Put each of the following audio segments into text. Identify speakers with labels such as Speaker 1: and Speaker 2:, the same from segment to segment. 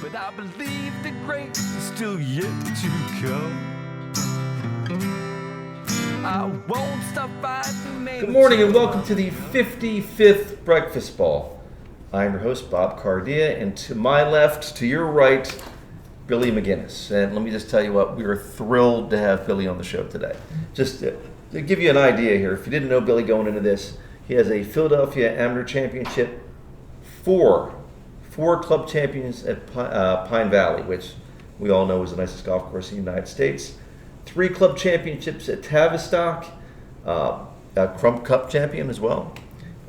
Speaker 1: but I believe the great is still yet to come. I won't stop fighting.
Speaker 2: Good morning and welcome to the 55th Breakfast Ball. I'm your host, Bob Cardia, and to my left, to your right, Billy McGinnis. And let me just tell you what, we are thrilled to have Billy on the show today. Just to give you an idea here, if you didn't know Billy going into this, he has a Philadelphia Amateur Championship, four club champions at Pine Valley, which we all know is the nicest golf course in the United States, 3 club championships at Tavistock, a Crump Cup champion as well.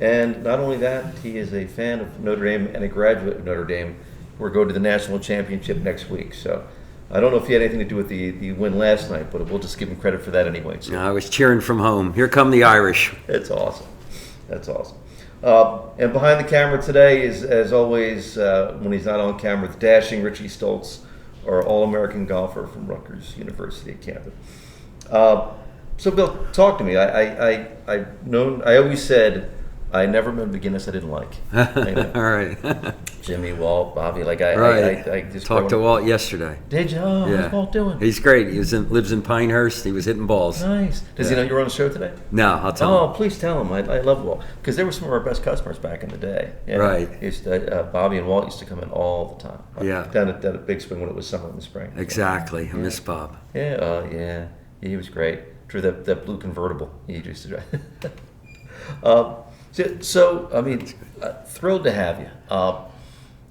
Speaker 2: And not only that, he is a fan of Notre Dame and a graduate of Notre Dame. We're going to the national championship next week. So I don't know if he had anything to do with the win last night, but we'll just give him credit for that anyway. So.
Speaker 3: No, I was cheering from home. Here come the Irish.
Speaker 2: It's awesome. That's awesome. And behind the camera today is, as always, when he's not on camera, the dashing Richie Stoltz, our All-American golfer from Rutgers University at Camden. So, Bill, talk to me. I always said I never met McGinnis I didn't like.
Speaker 3: All right.
Speaker 2: Jimmy, Walt, Bobby, I just
Speaker 3: talked to Walt yesterday.
Speaker 2: Did you? Oh,
Speaker 3: yeah.
Speaker 2: How's Walt doing?
Speaker 3: He's great. He lives in Pinehurst. He was hitting balls.
Speaker 2: Nice. Does he know you're on the show today?
Speaker 3: No, I'll tell him.
Speaker 2: Oh, please tell him. I love Walt because they were some of our best customers back in the day. And
Speaker 3: right.
Speaker 2: Bobby and Walt used to come in all the time.
Speaker 3: Yeah.
Speaker 2: Down at Big Spring when it was summer in the spring.
Speaker 3: Exactly. I miss Bob.
Speaker 2: Yeah. Yeah. He was great. Drew that blue convertible he used to drive. So, I mean, thrilled to have you.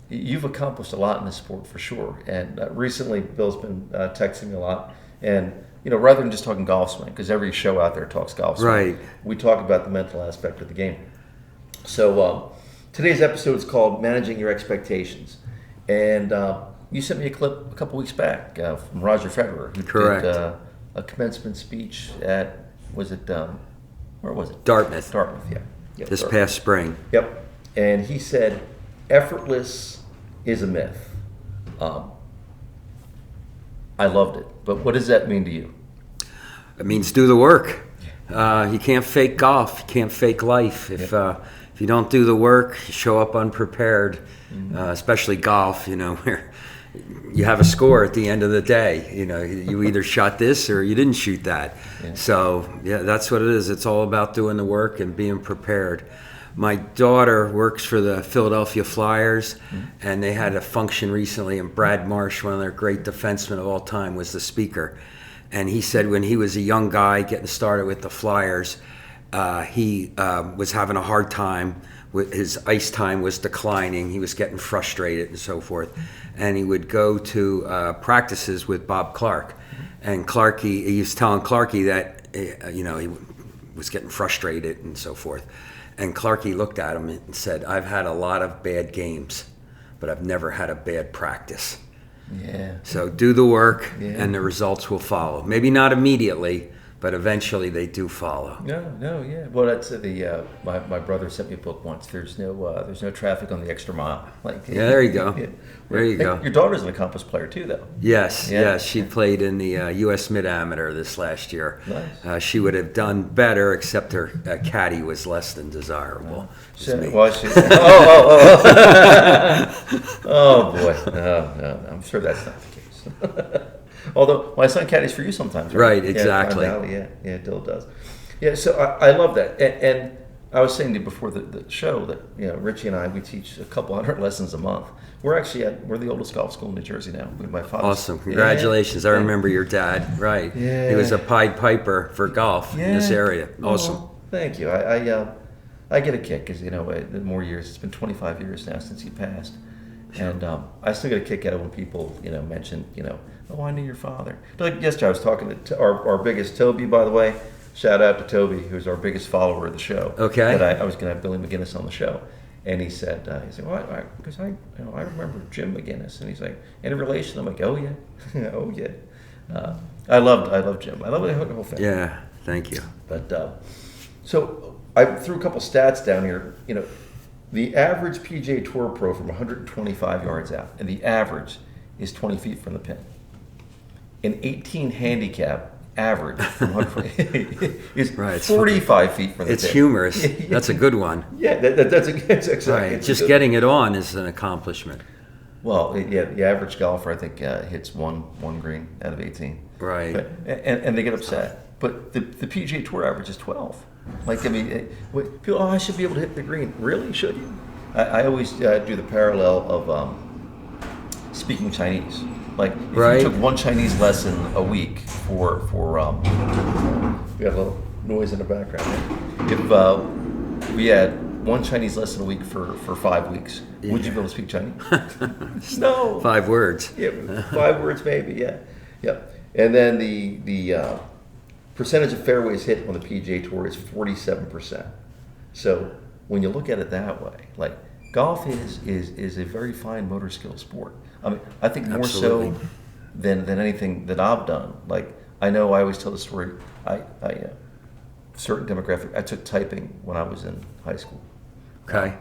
Speaker 2: You've accomplished a lot in this sport for sure. And recently, Bill's been texting me a lot. And, rather than just talking golf swing, because every show out there talks golf swing,
Speaker 3: right.
Speaker 2: We talk about the mental aspect of the game. So, today's episode is called Managing Your Expectations. And you sent me a clip a couple weeks back from Roger Federer, who
Speaker 3: Correct.
Speaker 2: did a commencement speech at, where was it?
Speaker 3: Dartmouth.
Speaker 2: Dartmouth, yeah. Yep,
Speaker 3: this past spring.
Speaker 2: Yep. And he said, effortless is a myth. I loved it. But what does that mean to you?
Speaker 3: It means do the work. You can't fake golf. You can't fake life. If you don't do the work, you show up unprepared, especially golf, where you have a score at the end of the day. You either shot this or you didn't shoot that. Yeah. So, that's what it is. It's all about doing the work and being prepared. My daughter works for the Philadelphia Flyers, and they had a function recently, and Brad Marsh, one of their great defensemen of all time, was the speaker. And he said when he was a young guy getting started with the Flyers, he was having a hard time. His ice time was declining. He was getting frustrated and so forth. And he would go to practices with Bob Clark. And he was telling Clarkie that, he was getting frustrated and so forth. And Clarkie looked at him and said, I've had a lot of bad games, but I've never had a bad practice.
Speaker 2: Yeah.
Speaker 3: So do the work and the results will follow. Maybe not immediately, but eventually they do follow.
Speaker 2: No, yeah. Well, that's my brother sent me a book once. There's no traffic on the extra mile.
Speaker 3: There you go.
Speaker 2: Yeah.
Speaker 3: There you go.
Speaker 2: Your daughter's an accomplished player too, though.
Speaker 3: Yes. She played in the U.S. Mid-Amateur this last year.
Speaker 2: Nice.
Speaker 3: She would have done better, except her caddy was less than desirable.
Speaker 2: Oh boy. No. I'm sure that's not the case. Although my son caddies for you sometimes, right?
Speaker 3: Right, exactly.
Speaker 2: Yeah, Dill does. Yeah, so I love that. And I was saying to you before the show that Richie and I, we teach a couple hundred lessons a month. We're the oldest golf school in New Jersey now. My father.
Speaker 3: Awesome, congratulations! I remember your dad. Right, he was a Pied Piper for golf in this area. Awesome.
Speaker 2: Oh, thank you. I get a kick because the more years. It's been 25 years now since he passed, and I still get a kick out of when people mention oh, I knew your father. Like yesterday, I was talking to our biggest Toby, by the way. Shout out to Toby, who's our biggest follower of the show.
Speaker 3: Okay.
Speaker 2: That I was going to have Billy McGinnis on the show. And he said, well, because I remember Jim McGinnis. And he's like, any relation? I'm like, oh, yeah. Oh, yeah. I love Jim. I love the whole family.
Speaker 3: Yeah, thank you.
Speaker 2: But so I threw a couple stats down here. The average PGA Tour pro from 125 yards out, and the average is 20 feet from the pin. An 18 handicap average from 120 is right, 45 feet from the
Speaker 3: it's
Speaker 2: pin.
Speaker 3: Humorous. That's a good one.
Speaker 2: Yeah, that's exactly.
Speaker 3: Right. Just getting it on is an accomplishment.
Speaker 2: Well, yeah, the average golfer, I think, hits one green out of 18.
Speaker 3: Right.
Speaker 2: But, and they get upset. But the PGA Tour average is 12. Like, I mean, people, I should be able to hit the green. Really? Should you? I always do the parallel of speaking Chinese. Like, if
Speaker 3: Right.
Speaker 2: you took one Chinese lesson a week for we got a little noise in the background. If we had one Chinese lesson a week for 5 weeks, would you be able to speak Chinese? No.
Speaker 3: 5 words.
Speaker 2: Yeah, 5 words maybe. Yeah, yeah. And then the percentage of fairways hit on the PGA Tour is 47%. So when you look at it that way, like golf is a very fine motor skill sport. I mean, I think more
Speaker 3: Absolutely.
Speaker 2: so than anything that I've done. Like, I know I always tell the story. I certain demographic. I took typing when I was in high school.
Speaker 3: Okay.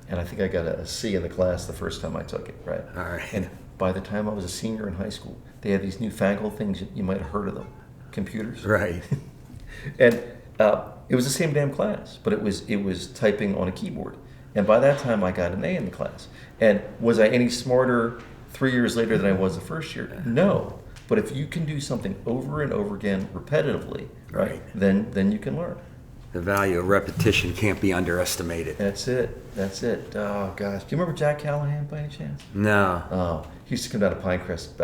Speaker 2: And I think I got a C in the class the first time I took it, right?
Speaker 3: All right.
Speaker 2: And by the time I was a senior in high school, they had these newfangled things, you might have heard of them, computers.
Speaker 3: Right.
Speaker 2: And it was the same damn class, but it was typing on a keyboard. And by that time, I got an A in the class. And was I any smarter 3 years later than I was the first year? No. But if you can do something over and over again repetitively, right, then you can learn.
Speaker 3: The value of repetition can't be underestimated.
Speaker 2: That's it. That's it. Oh gosh, do you remember Jack Callahan by any chance?
Speaker 3: No.
Speaker 2: Oh, he used to come down to Pinecrest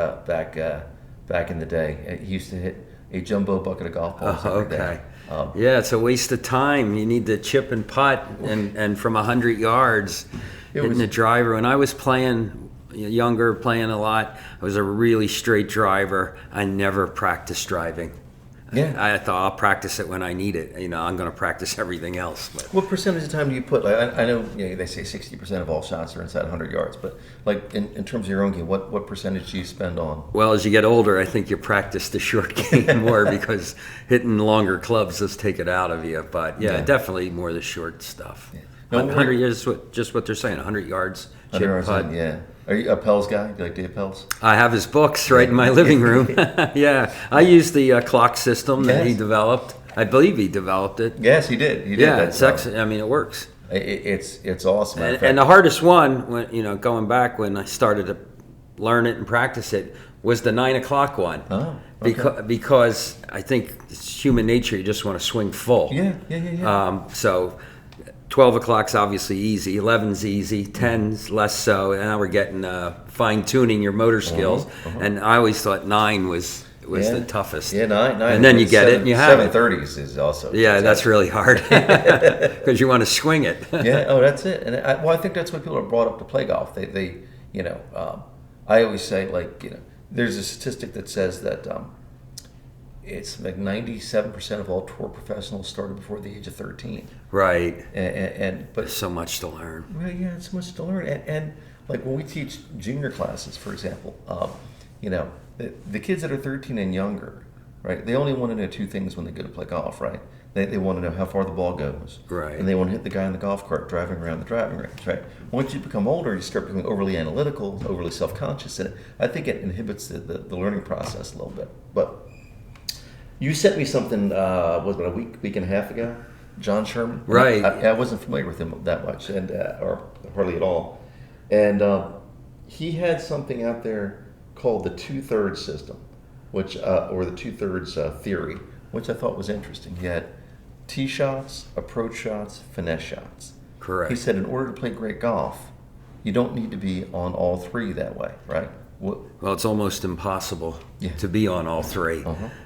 Speaker 2: back in the day. He used to hit a jumbo bucket of golf balls every day.
Speaker 3: Okay. Yeah, it's a waste of time. You need to chip and putt, and from 100 yards, hitting the driver. When I was playing younger, playing a lot, I was a really straight driver. I never practiced driving.
Speaker 2: Yeah.
Speaker 3: I thought I'll practice it when I need it. I'm going to practice everything else. But
Speaker 2: What percentage of time do you put? Like, I know they say 60% of all shots are inside 100 yards, but like in terms of your own game, what percentage do you spend on?
Speaker 3: well, as you get older, I think you practice the short game more because hitting longer clubs does take it out of you. But yeah,
Speaker 2: Yeah.
Speaker 3: definitely more the short stuff.
Speaker 2: Yeah. No,
Speaker 3: 100 yards, just what they're saying. 100 yards, chip
Speaker 2: 100 yards,
Speaker 3: putt.
Speaker 2: yeah. Are you a Pels guy? Do you like Dave Pels?
Speaker 3: I have his books right in my living room. Yeah, I use the clock system that he
Speaker 2: Yes.
Speaker 3: developed. I believe he developed it.
Speaker 2: Yes, he did. He did.
Speaker 3: Yeah,
Speaker 2: that.
Speaker 3: it's excellent. I mean, it works.
Speaker 2: It's awesome. Matter of fact,
Speaker 3: And the hardest one, when going back when I started to learn it and practice it, was the 9 o'clock one.
Speaker 2: Oh, okay.
Speaker 3: Because I think it's human nature. You just want to swing full.
Speaker 2: Yeah.
Speaker 3: So 12 o'clock's obviously easy. 11's easy. 10's less so. And now we're getting fine tuning your motor skills. And I always thought 9 was the toughest.
Speaker 2: Yeah, nine.
Speaker 3: And then you get it and you have it.
Speaker 2: 730s is also.
Speaker 3: Yeah, that's really hard because you want to swing it.
Speaker 2: Yeah. Oh, that's it. And I think that's why people are brought up to play golf. They I always say, like, there's a statistic that says that it's like 97% of all tour professionals started before the age of 13.
Speaker 3: Right.
Speaker 2: But
Speaker 3: There's so much to learn.
Speaker 2: well, yeah, it's much to learn. And like when we teach junior classes, for example, the kids that are 13 and younger, right? They only want to know two things when they go to play golf, right? They want to know how far the ball goes,
Speaker 3: Right.
Speaker 2: And they want to hit the guy in the golf cart driving around the driving range, right? Once you become older, you start becoming overly analytical, overly self-conscious, and I think it inhibits the learning process a little bit. But you sent me something, was it a week and a half ago? John Sherman,
Speaker 3: Right.
Speaker 2: I wasn't familiar with him that much, and or hardly at all. And he had something out there called the 2/3 system, which or the 2/3 theory, which I thought was interesting. He had tee shots, approach shots, finesse shots.
Speaker 3: Correct.
Speaker 2: He said in order to play great golf, you don't need to be on all three that way, right?
Speaker 3: Well, it's almost impossible to be on all three.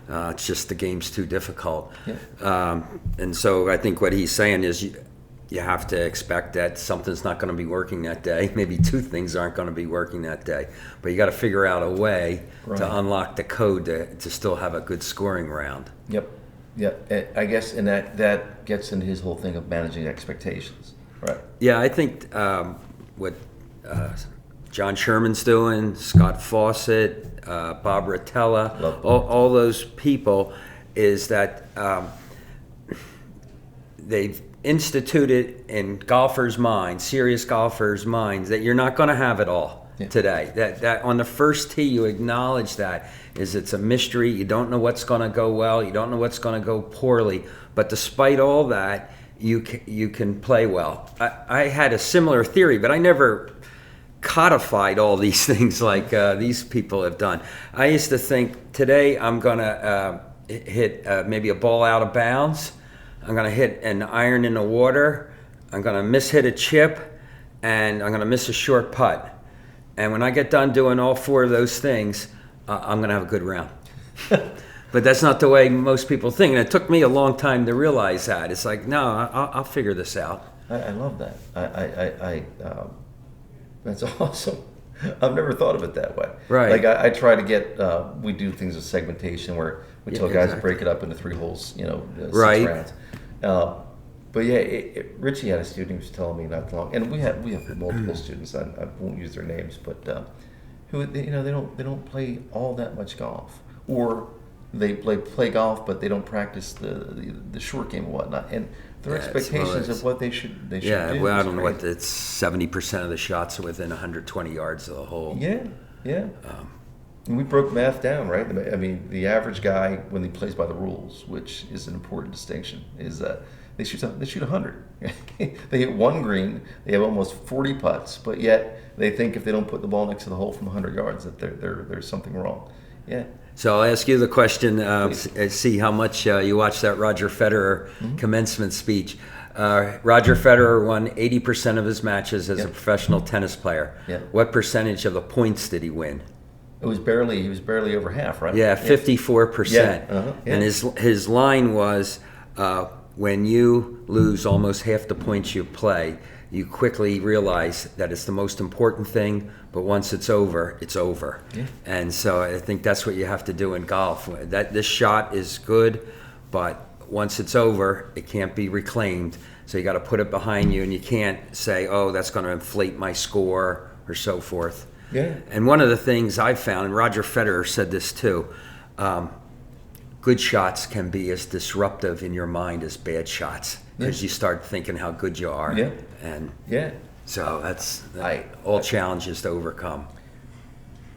Speaker 3: It's just the game's too difficult.
Speaker 2: Yeah.
Speaker 3: And so I think what he's saying is you have to expect that something's not going to be working that day. Maybe two things aren't going to be working that day. But you got to figure out a way to unlock the code to still have a good scoring round.
Speaker 2: Yep. I guess, and that gets into his whole thing of managing expectations, right?
Speaker 3: Yeah, I think what John Sherman's doing, Scott Fawcett, Bob Rotella, all those people, is that they've instituted in golfers' minds, serious golfers' minds, that you're not going to have it all today. That on the first tee you acknowledge that it's a mystery. You don't know what's going to go well. You don't know what's going to go poorly. But despite all that, you can play well. I had a similar theory, but I never codified all these things like these people have done. I used to think today I'm going to hit maybe a ball out of bounds. I'm going to hit an iron in the water. I'm going to miss hit a chip, and I'm going to miss a short putt. And when I get done doing all 4 of those things, I'm going to have a good round. But that's not the way most people think. And it took me a long time to realize that. It's like, no, I'll figure this out.
Speaker 2: I love that. That's awesome. I've never thought of it that way.
Speaker 3: Right.
Speaker 2: Like I try to get, we do things with segmentation where we tell guys to
Speaker 3: exactly.
Speaker 2: break it up into 3 holes, 6
Speaker 3: Right.
Speaker 2: rounds. But yeah, Richie had a student who was telling me not too long, and we have multiple students. I won't use their names, but who they don't play all that much golf, or they play golf, but they don't practice the short game and whatnot, and their expectations of what they should do.
Speaker 3: Well, I don't know
Speaker 2: great.
Speaker 3: what it's 70% of the shots are within 120 yards of the hole.
Speaker 2: Yeah. And we broke math down, right? I mean, the average guy when he plays by the rules, which is an important distinction, is they shoot 100. They hit 1 green. They have almost 40 putts, but yet they think if they don't put the ball next to the hole from 100 yards that there's something wrong. Yeah.
Speaker 3: So I'll ask you the question, see how much you watched that Roger Federer commencement speech. Roger Federer won 80% of his matches as a professional tennis player.
Speaker 2: Yeah.
Speaker 3: What percentage of the points did he win?
Speaker 2: He was barely over half, right?
Speaker 3: Yeah, 54%.
Speaker 2: Yeah.
Speaker 3: And his line was, when you lose almost half the points you play, you quickly realize that it's the most important thing, but once it's over, it's over.
Speaker 2: Yeah.
Speaker 3: And so I think that's what you have to do in golf. This shot is good, but once it's over, it can't be reclaimed. So you got to put it behind you, and you can't say, oh, that's going to inflate my score or so forth.
Speaker 2: Yeah.
Speaker 3: And one of the things I've found, and Roger Federer said this too, good shots can be as disruptive in your mind as bad shots because you start thinking how good you are.
Speaker 2: Yeah.
Speaker 3: And so that's all challenges to overcome.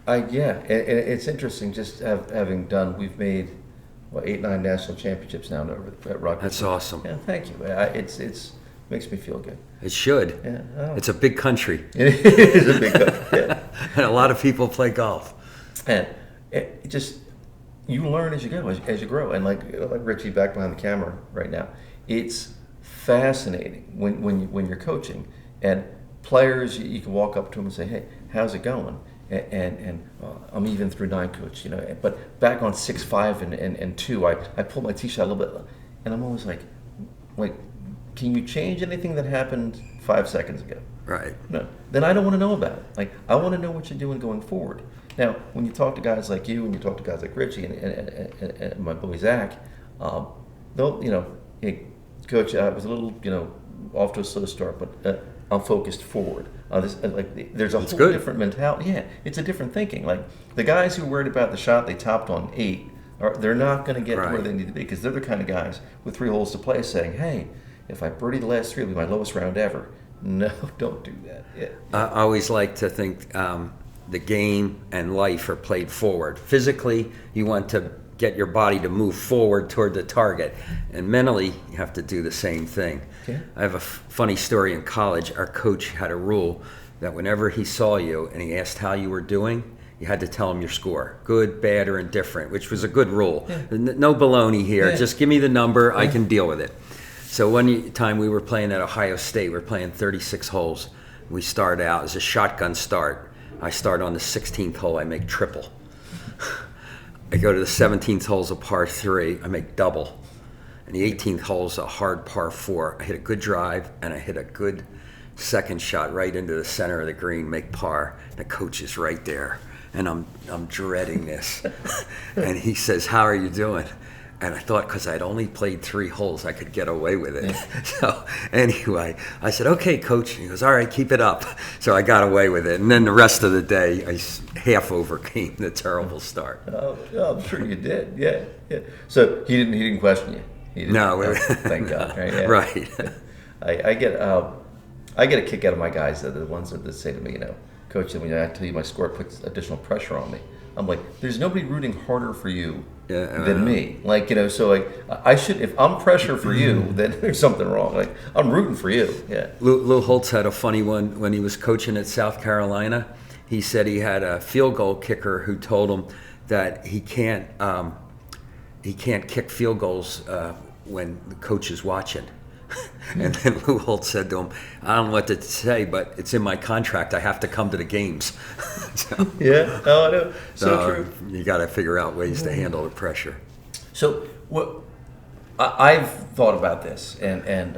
Speaker 2: And it's interesting just having done, we've made 8-9 national championships now at Rutgers.
Speaker 3: That's awesome.
Speaker 2: Yeah, thank you. It's makes me feel good.
Speaker 3: It should.
Speaker 2: Yeah,
Speaker 3: It's a big country.
Speaker 2: It is a big country. Yeah.
Speaker 3: And a lot of people play golf.
Speaker 2: And it just, you learn as you go, as you grow. And like Richie back behind the camera right now, it's fascinating when you're coaching and players, you can walk up to them and say, hey, how's it going? And I'm even through 9, coach, but back on 6, 5, and 2, I pulled my tee shot a little bit, and I'm always like, can you change anything that happened 5 seconds ago?
Speaker 3: Right.
Speaker 2: No. Then I don't want to know about it. Like, I want to know what you're doing going forward. Now, when you talk to guys like you and you talk to guys like Richie and my boy Zach, they'll, hey, coach, I was a little, off to a slow start, but I'm focused forward. There's a whole different mentality. Yeah, it's a different thinking. Like, the guys who are worried about the shot they topped on 8, they're not going to get to where they need to be because they're the kind of guys with 3 holes to play saying, hey, if I birdie the last 3, it'll be my lowest round ever. No, don't do that. Yeah.
Speaker 3: I always like to think the game and life are played forward. Physically, you want to get your body to move forward toward the target. And mentally, you have to do the same thing. Okay. I have a funny story in college. Our coach had a rule that whenever he saw you and he asked how you were doing, you had to tell him your score, good, bad, or indifferent, which was a good rule. Yeah. No baloney here. Yeah. Just give me the number. I can deal with it. So one time we were playing at Ohio State. We were playing 36 holes. We start out as a shotgun start. I start on the 16th hole. I make triple. I go to the 17th hole's a par 3. I make double. And the 18th hole's a hard par 4. I hit a good drive, and I hit a good second shot right into the center of the green, make par. The coach is right there, and I'm dreading this. And he says, how are you doing? And I thought because I'd only played 3 holes, I could get away with it. Yeah. So anyway, I said, okay, coach. He goes, all right, keep it up. So I got away with it. And then the rest of the day, I half overcame the terrible start.
Speaker 2: Oh, I'm sure you did. Yeah. So he didn't question you. He didn't,
Speaker 3: no.
Speaker 2: Thank God. Right. Yeah.
Speaker 3: Right.
Speaker 2: I get a kick out of my guys, the ones that say to me, coach, when I tell you my score puts additional pressure on me. I'm like, there's nobody rooting harder for you than me. Like, so like I should, if I'm pressure for you, then there's something wrong. Like, I'm rooting for you. Yeah.
Speaker 3: Lou Holtz had a funny one when he was coaching at South Carolina. He said he had a field goal kicker who told him that he can't kick field goals when the coach is watching. And then Lou Holtz said to him, "I don't know what to say, but it's in my contract. I have to come to the games." So,
Speaker 2: Yeah. Oh, I know. So true.
Speaker 3: You got to figure out ways to handle the pressure.
Speaker 2: So what I've thought about this, and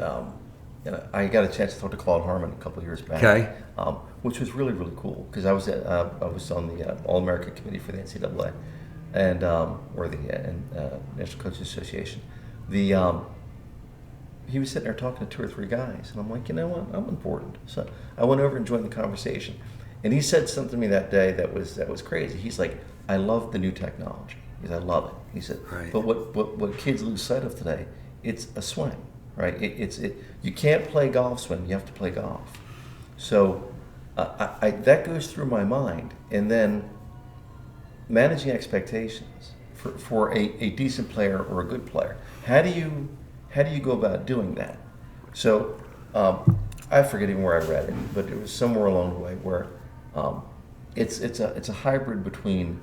Speaker 2: I got a chance to talk to Claude Harmon a couple of years back,
Speaker 3: Okay.
Speaker 2: Which was really, really cool because I was on the All-American Committee for the NCAA, and or the National Coaches Association. He was sitting there talking to 2 or 3 guys, and I'm like, you know what, I'm important. So I went over and joined the conversation, and he said something to me that day that was crazy. He's like, I love the new technology. He said, I love it. He said,
Speaker 3: Right.
Speaker 2: but what kids lose sight of today, it's a swing, right? You can't play golf swing. You have to play golf. So that goes through my mind, and then managing expectations for a decent player or a good player. How do you go about doing that? So I forget even where I read it, but it was somewhere along the way where it's a hybrid between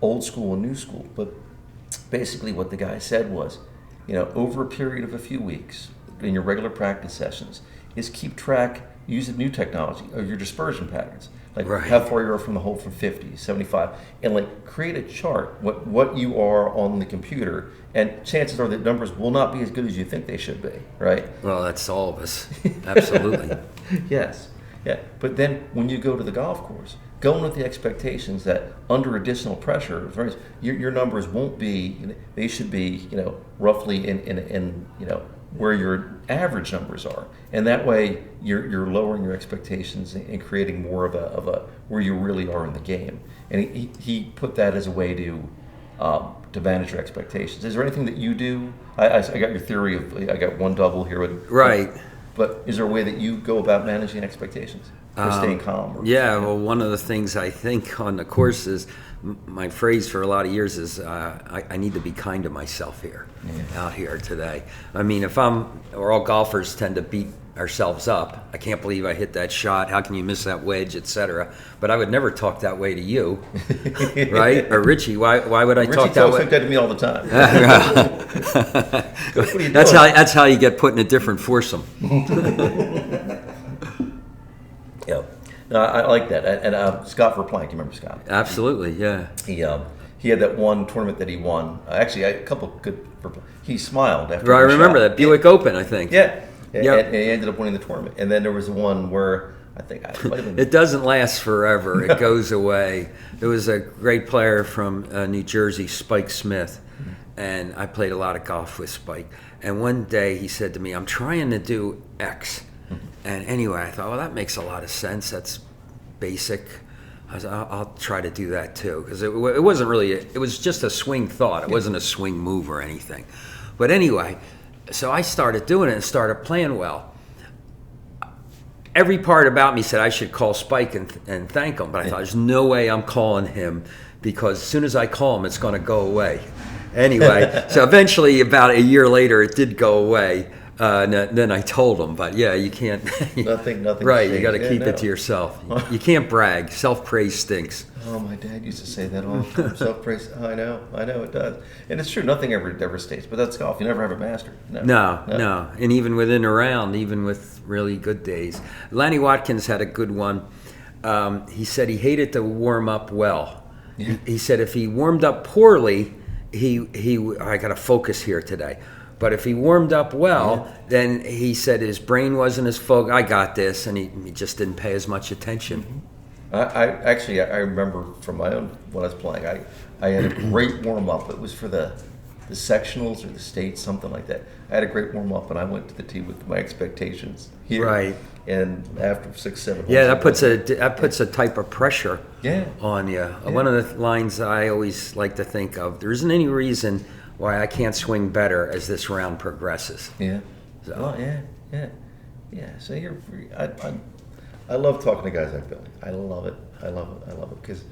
Speaker 2: old school and new school. But basically what the guy said was, over a period of a few weeks in your regular practice sessions, is keep track, use the new technology of your dispersion patterns. Like
Speaker 3: Right.
Speaker 2: how far you are from the hole from 50, 75, and like create a chart, what you are on the computer, and chances are the numbers will not be as good as you think they should be, right?
Speaker 3: Well, that's all of us. Absolutely.
Speaker 2: Yes. Yeah. But then when you go to the golf course, going with the expectations that under additional pressure, your numbers won't be, they should be, roughly in where your average numbers are, and that way you're lowering your expectations and creating more of a where you really are in the game. And he put that as a way to manage your expectations. Is there anything that you do? I got your theory of I got one double here,
Speaker 3: Right.
Speaker 2: But is there a way that you go about managing expectations or staying calm?
Speaker 3: Yeah, well, one of the things I think on the course is, my phrase for a lot of years is, I need to be kind to myself here, out here today. I mean, we're all golfers tend to beat ourselves up. I can't believe I hit that shot. How can you miss that wedge, etc. But I would never talk that way to you, right? Or Richie, why would I talk that way?
Speaker 2: Richie talks like that to me all the time. What are you
Speaker 3: That's
Speaker 2: doing?
Speaker 3: that's how you get put in a different foursome.
Speaker 2: Yeah, no, I like that. And Scott Verplank, you remember Scott?
Speaker 3: Absolutely, yeah.
Speaker 2: He had that one tournament that he won. Actually, a couple good. He smiled after.
Speaker 3: I
Speaker 2: the
Speaker 3: remember
Speaker 2: shot.
Speaker 3: that Buick Open, I think.
Speaker 2: Yeah,
Speaker 3: Yep.
Speaker 2: and he ended up winning the tournament. And then there was one where I think I might have been.
Speaker 3: It doesn't last forever. It goes away. There was a great player from New Jersey, Spike Smith, and I played a lot of golf with Spike. And one day he said to me, "I'm trying to do X." And anyway, I thought, well, that makes a lot of sense. That's basic. I was, I'll try to do that too, because it wasn't really. It was just a swing thought. It wasn't a swing move or anything. But anyway, so I started doing it and started playing well. Every part about me said I should call Spike and thank him, but I thought there's no way I'm calling him, because as soon as I call him, it's going to go away. Anyway, so eventually, about a year later, it did go away. And then I told him, but yeah, you can't.
Speaker 2: Nothing.
Speaker 3: Right, you got to
Speaker 2: Yeah,
Speaker 3: keep
Speaker 2: no.
Speaker 3: it to yourself. You can't brag. Self-praise stinks.
Speaker 2: Oh, my dad used to say that all the time. Self-praise. Oh, I know it does, and it's true. Nothing ever stays, but that's golf. You never have it mastered.
Speaker 3: No. And even within a round, even with really good days. Lanny Watkins had a good one. He said he hated to warm up well.
Speaker 2: Yeah.
Speaker 3: He said if he warmed up poorly, I got to focus here today. But if he warmed up well, then he said his brain wasn't as focused. I got this, and he just didn't pay as much attention.
Speaker 2: I remember from my own when I was playing. I had a great warm up. It was for the sectionals or the states, something like that. I had a great warm up, and I went to the tee with my expectations here.
Speaker 3: Right.
Speaker 2: And after 6, 7 holes,
Speaker 3: Yeah, that puts a type of pressure
Speaker 2: Yeah.
Speaker 3: on you. One of the lines I always like to think of: there isn't any reason why I can't swing better as this round progresses.
Speaker 2: Yeah.
Speaker 3: So-
Speaker 2: Oh, yeah. So I love talking to guys like Billy. I love it because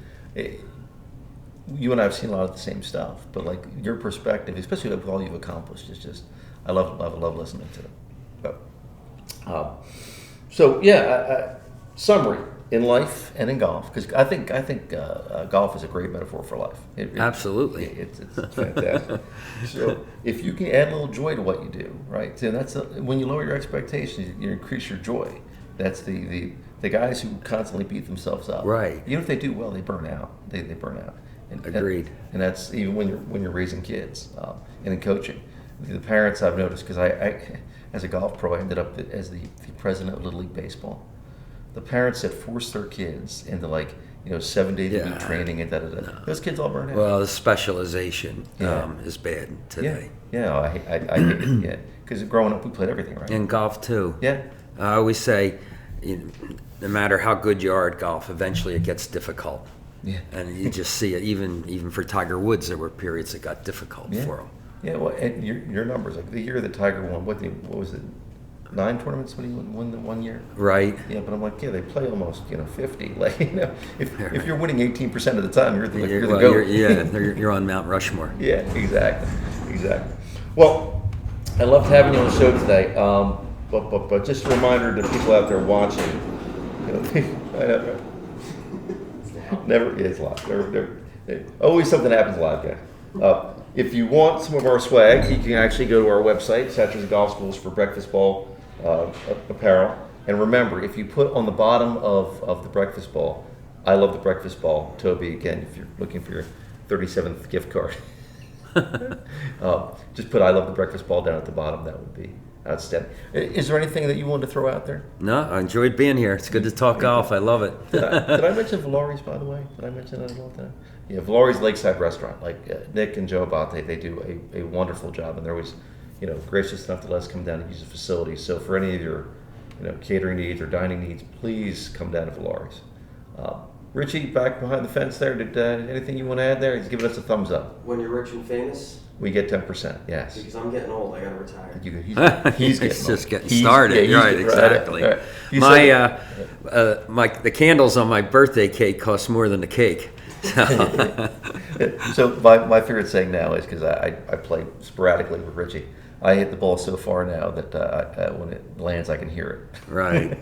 Speaker 2: you and I have seen a lot of the same stuff, but like your perspective, especially with all you've accomplished, is just I love listening to it. But, so yeah, summary in life and in golf, because I think golf is a great metaphor for life.
Speaker 3: Absolutely.
Speaker 2: It's fantastic. So if you can add a little joy to what you do, right? So that's when you lower your expectations, you increase your joy. That's the guys who constantly beat themselves up.
Speaker 3: Right.
Speaker 2: Even if they do well, they burn out. They burn out.
Speaker 3: Agreed.
Speaker 2: And that's even when you're raising kids and in coaching. The parents I've noticed, because I as a golf pro, I ended up as the president of Little League Baseball. The parents that force their kids into 7 days a week training and those kids all burn out.
Speaker 3: Well, the specialization is bad today.
Speaker 2: Yeah, I hate it. Yeah, because growing up we played everything, right?
Speaker 3: In golf too.
Speaker 2: Yeah.
Speaker 3: I always say, no matter how good you are at golf, eventually it gets difficult.
Speaker 2: Yeah.
Speaker 3: And you just see it. Even for Tiger Woods, there were periods that got difficult for him.
Speaker 2: Yeah. Well, and your numbers, like the year that Tiger won, what was it? 9 tournaments when he won the 1 year.
Speaker 3: Right.
Speaker 2: Yeah, but I'm like, they play almost 50. If you're winning 18% of the time, you're the GOAT.
Speaker 3: You're on Mount Rushmore.
Speaker 2: Yeah, exactly. Well, I loved having you on the show today. But just a reminder to people out there watching, it's live. Always something happens live, guys. If you want some of our swag, you can actually go to our website, Satchers Golf Schools, for Breakfast Ball apparel. And remember, if you put on the bottom of the Breakfast Ball, I love the Breakfast Ball, Toby, again, if you're looking for your 37th gift card, just put I love the Breakfast Ball down at the bottom. That would be outstanding. Is there anything that you wanted to throw out there?
Speaker 3: No, I enjoyed being here. It's good to talk golf. I love it.
Speaker 2: Did I mention Valari's, by the way? Did I mention that about that? Yeah, Valari's Lakeside Restaurant. Nick and Joe Abate, they do a wonderful job, and they're always, gracious enough to let us come down and use the facility. So for any of your, catering needs or dining needs, please come down to Valari's. Richie, back behind the fence there. Did anything you want to add there? He's giving us a thumbs up.
Speaker 4: When you're rich and famous,
Speaker 2: we get 10%. Yes.
Speaker 4: because I'm getting old, I gotta retire.
Speaker 2: He's
Speaker 3: just getting started. Exactly.
Speaker 2: Right.
Speaker 3: The candles on my birthday cake cost more than the cake.
Speaker 2: So my favorite saying now is, because I play sporadically with Richie, I hit the ball so far now that when it lands, I can hear it.
Speaker 3: Right.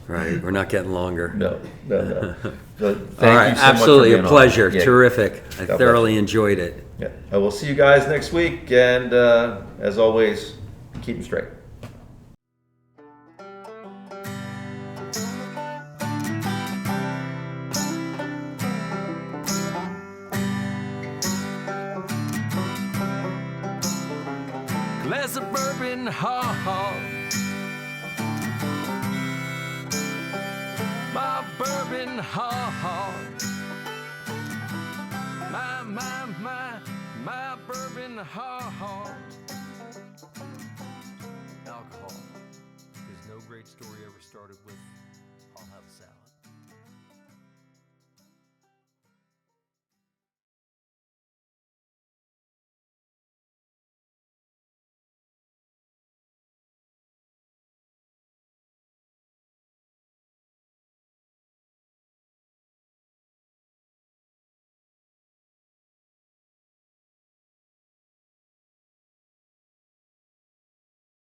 Speaker 3: Right. We're not getting longer.
Speaker 2: No. Thank
Speaker 3: All right.
Speaker 2: you so
Speaker 3: Absolutely
Speaker 2: much
Speaker 3: a
Speaker 2: for being
Speaker 3: pleasure.
Speaker 2: on. Yeah.
Speaker 3: Terrific. I
Speaker 2: God
Speaker 3: thoroughly enjoyed it.
Speaker 2: Yeah. I will see you guys next week, and as always, keep them straight.
Speaker 1: Glass of bourbon, ha. My bourbon, ha. My bourbon, ha. Alcohol. Because no great story ever started with, I'll have a salad.